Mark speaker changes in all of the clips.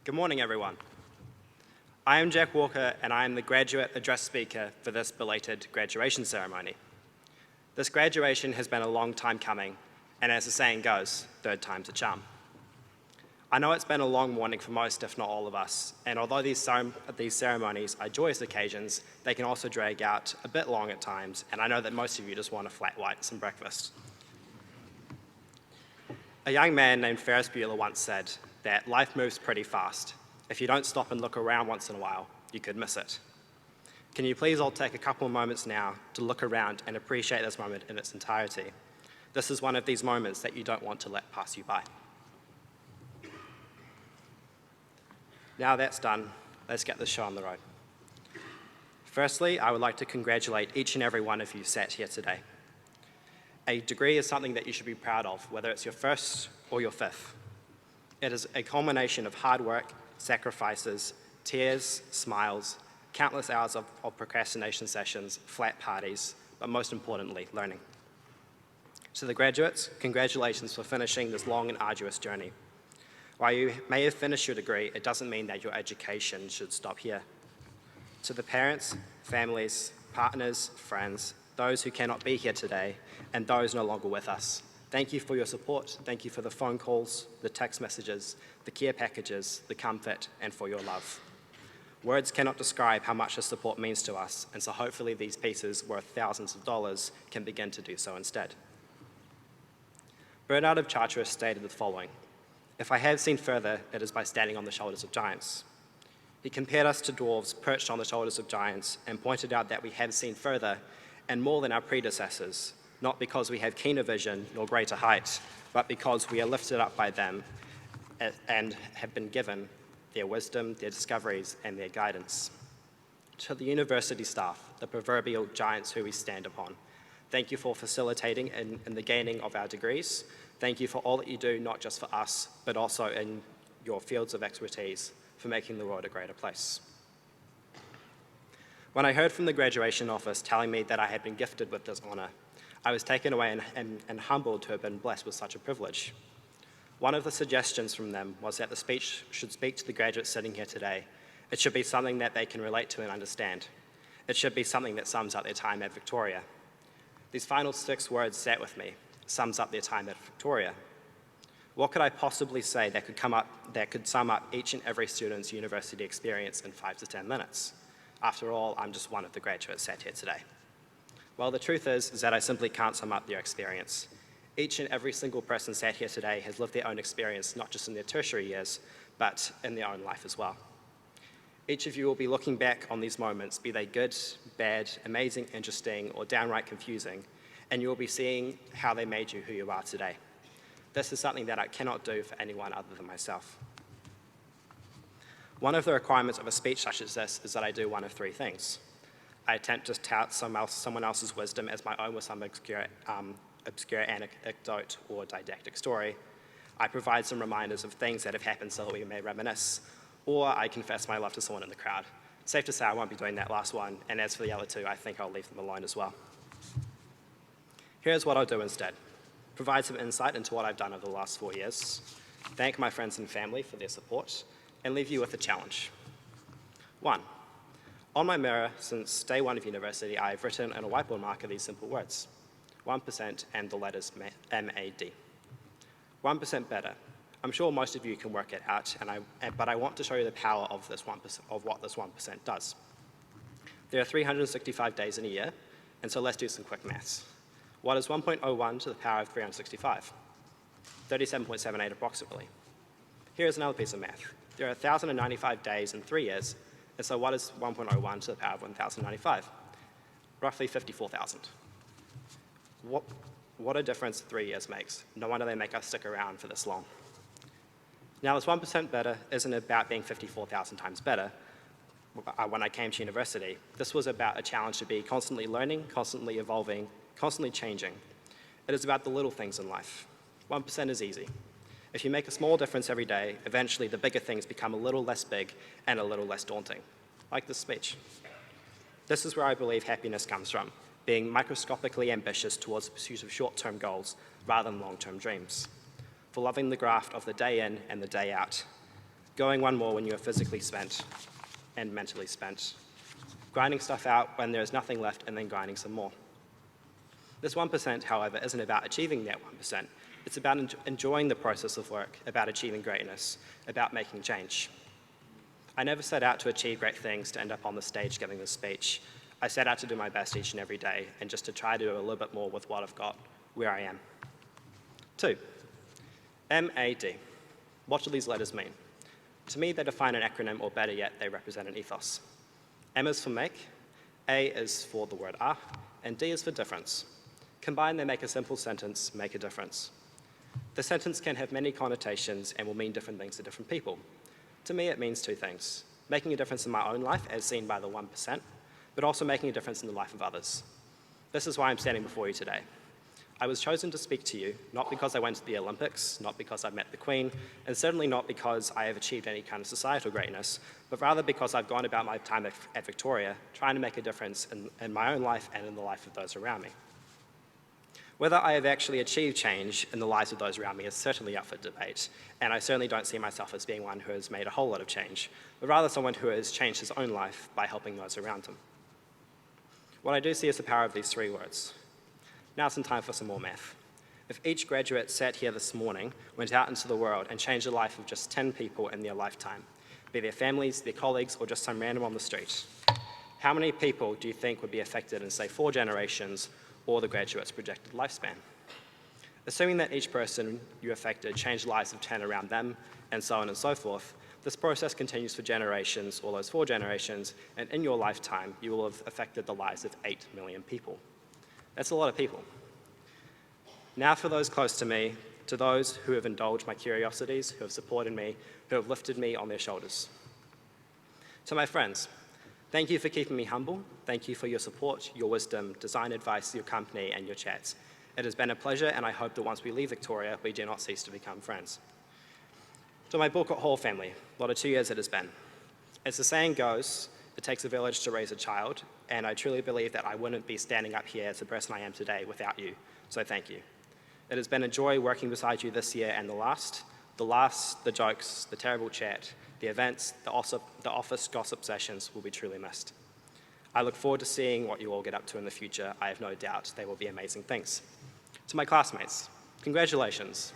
Speaker 1: Good morning, everyone. I am Jack Walker, and I am the graduate address speaker for this belated graduation ceremony. This graduation has been a long time coming, and as the saying goes, third time's a charm. I know it's been a long morning for most, if not all of us, and although these ceremonies are joyous occasions, they can also drag out a bit long at times, and I know that most of you just want a flat white and some breakfast. A young man named Ferris Bueller once said that life moves pretty fast. If you don't stop and look around once in a while, you could miss it. Can you please all take a couple of moments now to look around and appreciate this moment in its entirety? This is one of these moments that you don't want to let pass you by. Now that's done, let's get this show on the road. Firstly, I would like to congratulate each and every one of you sat here today. A degree is something that you should be proud of, whether it's your first or your fifth. It is a culmination of hard work, sacrifices, tears, smiles, countless hours of procrastination sessions, flat parties, but most importantly, learning. To the graduates, congratulations for finishing this long and arduous journey. While you may have finished your degree, it doesn't mean that your education should stop here. To the parents, families, partners, friends, those who cannot be here today, and those no longer with us, thank you for your support. Thank you for the phone calls, the text messages, the care packages, the comfort, and for your love. Words cannot describe how much this support means to us, and so hopefully these pieces worth thousands of dollars can begin to do so instead. Bernard of Charteris stated the following: "If I have seen further, it is by standing on the shoulders of giants." He compared us to dwarves perched on the shoulders of giants and pointed out that we have seen further and more than our predecessors, not because we have keener vision nor greater height, but because we are lifted up by them and have been given their wisdom, their discoveries, and their guidance. To the university staff, the proverbial giants who we stand upon, thank you for facilitating in the gaining of our degrees. Thank you for all that you do, not just for us, but also in your fields of expertise for making the world a greater place. When I heard from the graduation office telling me that I had been gifted with this honor, I was taken away and humbled to have been blessed with such a privilege. One of the suggestions from them was that the speech should speak to the graduates sitting here today. It should be something that they can relate to and understand. It should be something that sums up their time at Victoria. These final 6 words sat with me: sums up their time at Victoria. What could I possibly say that could sum up each and every student's university experience in 5 to 10 minutes? After all, I'm just one of the graduates sat here today. Well, the truth is that I simply can't sum up their experience. Each and every single person sat here today has lived their own experience, not just in their tertiary years, but in their own life as well. Each of you will be looking back on these moments, be they good, bad, amazing, interesting, or downright confusing, and you will be seeing how they made you who you are today. This is something that I cannot do for anyone other than myself. One of the requirements of a speech such as this is that I do one of 3 things. I attempt to tout someone else's wisdom as my own with some obscure anecdote or didactic story. I provide some reminders of things that have happened so that we may reminisce, or I confess my love to someone in the crowd. Safe to say I won't be doing that last one, and as for the other 2, I think I'll leave them alone as well. Here's what I'll do instead. Provide some insight into what I've done over the last 4 years, thank my friends and family for their support, and leave you with a challenge. 1. On my mirror, since day 1 of university, I've written in a whiteboard marker these simple words: 1% and the letters MAD. 1% better. I'm sure most of you can work it out, but I want to show you the power of what this 1% does. There are 365 days in a year, and so let's do some quick maths. What is 1.01 to the power of 365? 37.78 approximately. Here's another piece of math. There are 1,095 days in 3 years, and so what is 1.01 to the power of 1,095? Roughly 54,000. What a difference 3 years makes. No wonder they make us stick around for this long. Now, this 1% better isn't about being 54,000 times better. When I came to university, this was about a challenge to be constantly learning, constantly evolving, constantly changing. It is about the little things in life. 1% is easy. If you make a small difference every day, eventually the bigger things become a little less big and a little less daunting, like this speech. This is where I believe happiness comes from, being microscopically ambitious towards the pursuit of short-term goals rather than long-term dreams, for loving the graft of the day in and the day out. going one more when you are physically spent and mentally spent, grinding stuff out when there is nothing left and then grinding some more. This 1%, however, isn't about achieving that 1%. It's about enjoying the process of work, about achieving greatness, about making change. I never set out to achieve great things to end up on the stage giving this speech. I set out to do my best each and every day and just to try to do a little bit more with what I've got where I am. 2, MAD. What do these letters mean? To me, they define an acronym, or better yet, they represent an ethos. M is for make, A is for the word ah, and D is for difference. Combined, they make a simple sentence, make a difference. The sentence can have many connotations and will mean different things to different people. To me, it means 2 things: making a difference in my own life, as seen by the 1%, but also making a difference in the life of others. This is why I'm standing before you today. I was chosen to speak to you, not because I went to the Olympics, not because I've met the Queen, and certainly not because I have achieved any kind of societal greatness, but rather because I've gone about my time at Victoria trying to make a difference in my own life and in the life of those around me. Whether I have actually achieved change in the lives of those around me is certainly up for debate, and I certainly don't see myself as being one who has made a whole lot of change, but rather someone who has changed his own life by helping those around him. What I do see is the power of these 3 words. Now it's time for some more math. If each graduate sat here this morning, went out into the world and changed the life of just 10 people in their lifetime, be their families, their colleagues, or just some random on the street, how many people do you think would be affected in, say, 4 generations or the graduate's projected lifespan? Assuming that each person you affected changed the lives of 10 around them, and so on and so forth, this process continues for generations, or those 4 generations, and in your lifetime, you will have affected the lives of 8 million people. That's a lot of people. Now for those close to me, to those who have indulged my curiosities, who have supported me, who have lifted me on their shoulders. To my friends, thank you for keeping me humble. Thank you for your support, your wisdom, design advice, your company, and your chats. It has been a pleasure, and I hope that once we leave Victoria, we do not cease to become friends. To my Bulcourt Hall family, what a 2 years it has been. As the saying goes, it takes a village to raise a child, and I truly believe that I wouldn't be standing up here as the person I am today without you, so thank you. It has been a joy working beside you this year and the last, the jokes, the terrible chat, the events, the office gossip sessions will be truly missed. I look forward to seeing what you all get up to in the future. I have no doubt they will be amazing things. To my classmates, congratulations.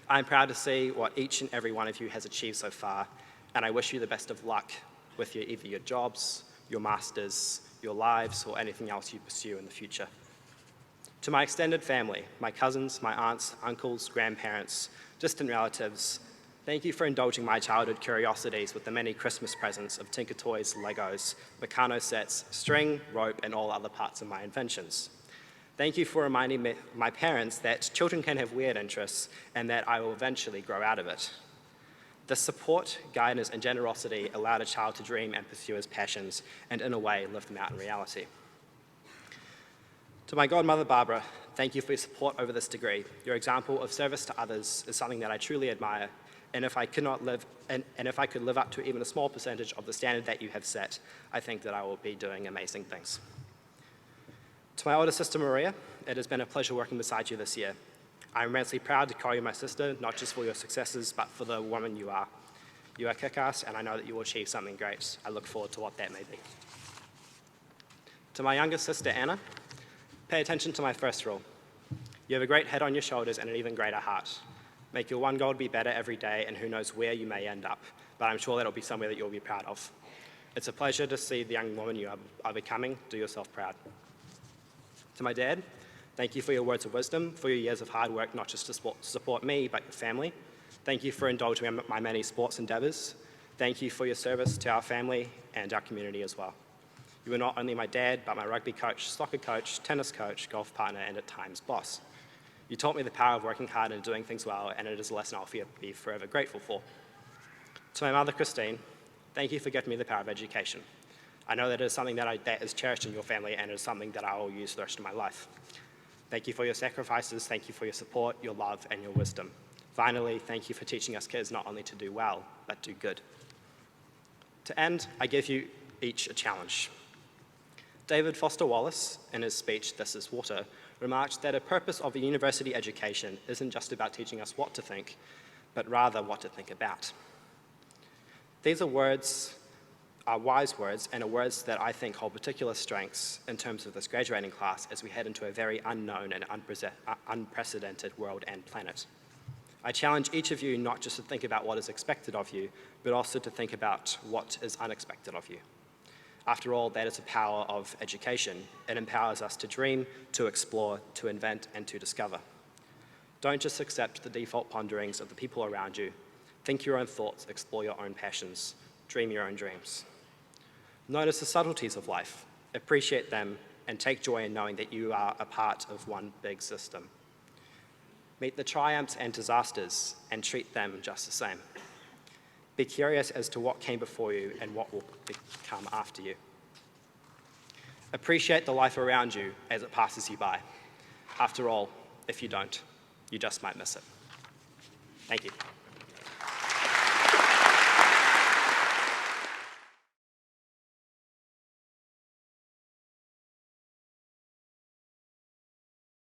Speaker 1: I am proud to see what each and every one of you has achieved so far, and I wish you the best of luck with either your jobs, your masters, your lives, or anything else you pursue in the future. To my extended family, my cousins, my aunts, uncles, grandparents, distant relatives, thank you for indulging my childhood curiosities with the many Christmas presents of Tinker Toys, Legos, Meccano sets, string, rope, and all other parts of my inventions. Thank you for reminding my parents that children can have weird interests and that I will eventually grow out of it. The support, guidance, and generosity allowed a child to dream and pursue his passions, and in a way, live them out in reality. To my godmother, Barbara, thank you for your support over this degree. Your example of service to others is something that I truly admire, and if I could live up to even a small percentage of the standard that you have set, I think that I will be doing amazing things. To my older sister, Maria, it has been a pleasure working beside you this year. I'm immensely proud to call you my sister, not just for your successes, but for the woman you are. You are kick-ass, and I know that you will achieve something great. I look forward to what that may be. To my younger sister, Anna, pay attention to my first rule. You have a great head on your shoulders and an even greater heart. Make your one goal to be better every day, and who knows where you may end up, but I'm sure that'll be somewhere that you'll be proud of. It's a pleasure to see the young woman you are becoming. Do yourself proud. To my dad, thank you for your words of wisdom, for your years of hard work, not just to support me, but your family. Thank you for indulging in my many sports endeavors. Thank you for your service to our family and our community as well. You were not only my dad, but my rugby coach, soccer coach, tennis coach, golf partner, and at times boss. You taught me the power of working hard and doing things well, and it is a lesson I'll be forever grateful for. To my mother, Christine, thank you for giving me the power of education. I know that it is something that is cherished in your family, and it is something that I will use the rest of my life. Thank you for your sacrifices, thank you for your support, your love, and your wisdom. Finally, thank you for teaching us kids not only to do well, but do good. To end, I give you each a challenge. David Foster Wallace, in his speech, This is Water, remarked that a purpose of a university education isn't just about teaching us what to think, but rather what to think about. These are wise words and are words that I think hold particular strengths in terms of this graduating class as we head into a very unknown and unprecedented world and planet. I challenge each of you not just to think about what is expected of you, but also to think about what is unexpected of you. After all, that is the power of education. It empowers us to dream, to explore, to invent, and to discover. Don't just accept the default ponderings of the people around you. Think your own thoughts, explore your own passions, dream your own dreams. Notice the subtleties of life, appreciate them, and take joy in knowing that you are a part of one big system. Meet the triumphs and disasters and treat them just the same. Be curious as to what came before you and what will come after you. Appreciate the life around you as it passes you by. After all, if you don't, you just might miss it. Thank you.